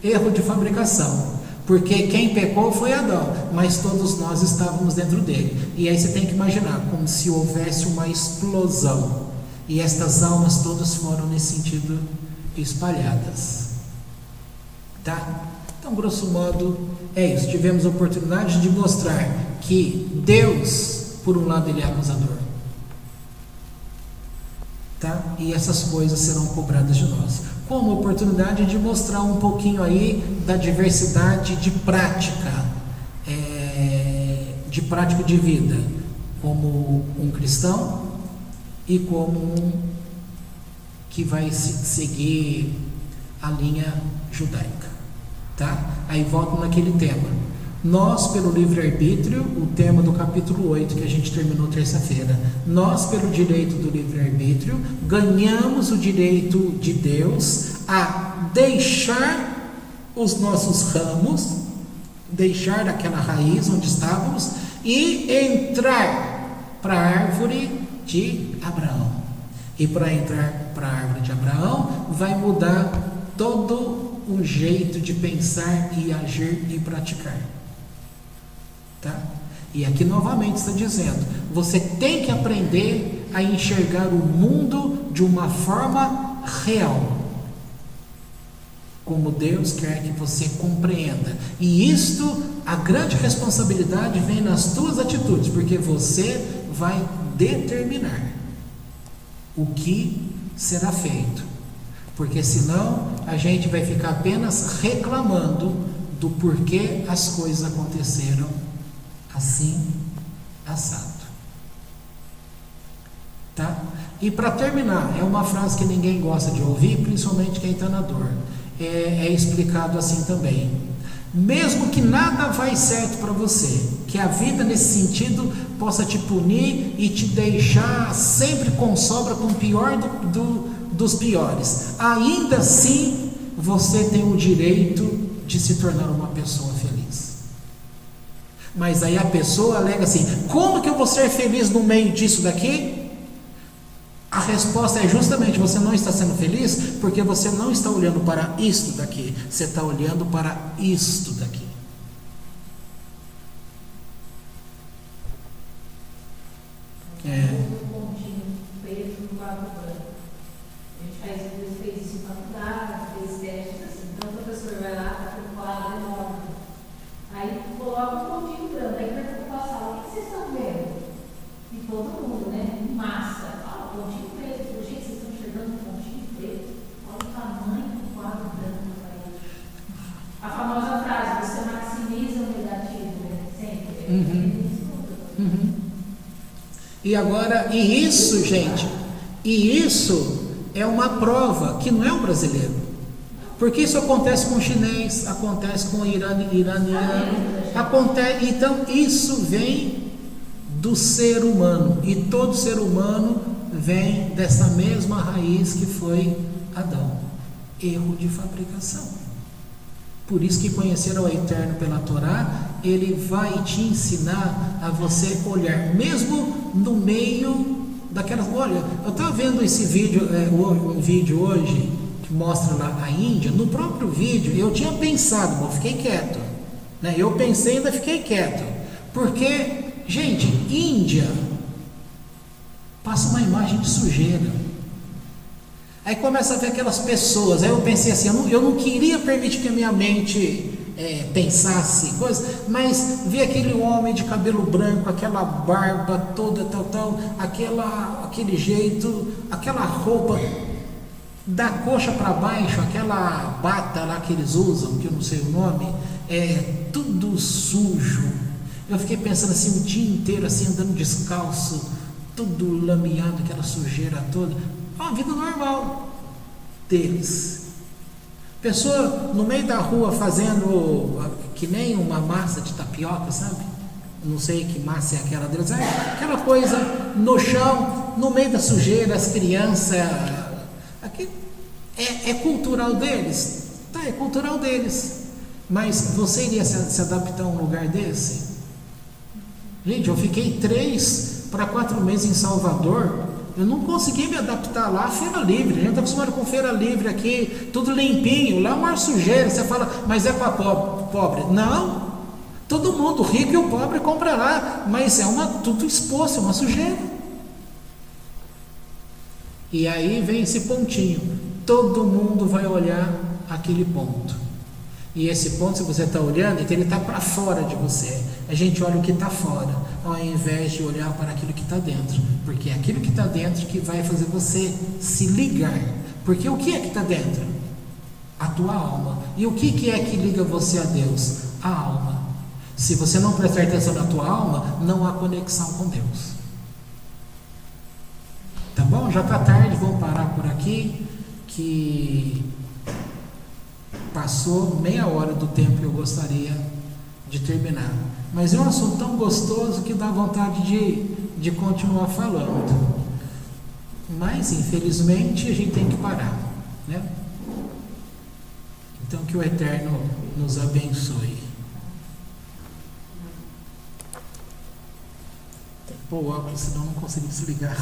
erro de fabricação. Porque quem pecou foi Adão, mas todos nós estávamos dentro dele. E aí você tem que imaginar, como se houvesse uma explosão. E estas almas todas foram nesse sentido espalhadas. Tá? Então, grosso modo, é isso. Tivemos a oportunidade de mostrar que Deus, por um lado, ele é acusador. tá? E essas coisas serão cobradas de nós. Com uma oportunidade de mostrar um pouquinho aí da diversidade de prática, de vida, como um cristão e como um que vai seguir a linha judaica, tá? Aí volto naquele tema. Nós, pelo livre-arbítrio, o tema do capítulo 8 que a gente terminou terça-feira, nós, pelo direito do livre-arbítrio, ganhamos o direito de Deus a deixar os nossos ramos, deixar aquela raiz onde estávamos e entrar para a árvore de Abraão. E para entrar para a árvore de Abraão, vai mudar todo o jeito de pensar e agir e praticar. Tá? E aqui novamente está dizendo, você tem que aprender a enxergar o mundo de uma forma real, como Deus quer que você compreenda. E isto, a grande responsabilidade vem nas tuas atitudes, porque você vai determinar o que será feito, porque senão a gente vai ficar apenas reclamando do porquê as coisas aconteceram assim, assado. Tá? E para terminar, é uma frase que ninguém gosta de ouvir, principalmente quem está na dor. É explicado assim também. Mesmo que nada vai certo para você, que a vida nesse sentido possa te punir e te deixar sempre com sobra, com o pior dos piores, ainda assim você tem o direito de se tornar uma pessoa feliz. Mas aí a pessoa alega assim, como que eu vou ser feliz no meio disso daqui? A resposta é justamente, você não está sendo feliz porque você não está olhando para isto daqui, você está olhando para isto daqui. E agora, isso, gente, isso é uma prova que não é um brasileiro, porque isso acontece com o chinês, acontece com o iraniano, acontece, então isso vem do ser humano, e todo ser humano vem dessa mesma raiz que foi Adão, erro de fabricação. Por isso que conhecer ao Eterno pela Torá, ele vai te ensinar a você olhar, mesmo no meio daquelas... Olha, eu estava vendo esse vídeo, um vídeo hoje, que mostra lá a Índia. No próprio vídeo, eu tinha pensado, mas eu fiquei quieto, né? Eu pensei e ainda fiquei quieto, porque, gente, Índia passa uma imagem de sujeira. Aí começa a ver aquelas pessoas, aí eu pensei assim, eu não queria permitir que a minha mente pensasse coisas, mas vi aquele homem de cabelo branco, aquela barba toda, tal, aquele jeito, aquela roupa da coxa para baixo, aquela bata lá que eles usam, que eu não sei o nome, tudo sujo. Eu fiquei pensando assim, o dia inteiro assim, andando descalço, tudo lameado, aquela sujeira toda. É uma vida normal deles. Pessoa no meio da rua fazendo que nem uma massa de tapioca, sabe? Não sei que massa é aquela deles, aquela coisa no chão, no meio da sujeira, as crianças. Aqui é cultural deles, tá? É cultural deles. Mas você iria se adaptar a um lugar desse? Gente, eu fiquei 3 para 4 meses em Salvador. Eu não consegui me adaptar lá à feira livre. A gente está acostumado com feira livre aqui, tudo limpinho. Lá é uma sujeira. Você fala, mas é para pobre. Não, todo mundo, o rico e o pobre, compra lá, mas tudo exposto, é uma sujeira. E aí vem esse pontinho, todo mundo vai olhar aquele ponto. E esse ponto, se você está olhando, então ele está para fora de você. A gente olha o que está fora. ao invés de olhar para aquilo que está dentro, porque é aquilo que está dentro que vai fazer você se ligar. Porque o que é que está dentro? A tua alma. E o que é que liga você a Deus? A alma. Se você não prestar atenção na tua alma, não há conexão com Deus. Tá bom? Já está tarde, vamos parar por aqui, que passou meia hora do tempo que eu gostaria de terminar. Mas é um assunto tão gostoso que dá vontade de continuar falando. Mas, infelizmente, a gente tem que parar, né? Então, que o Eterno nos abençoe. Tem que pôr o óculos, senão não consigo desligar.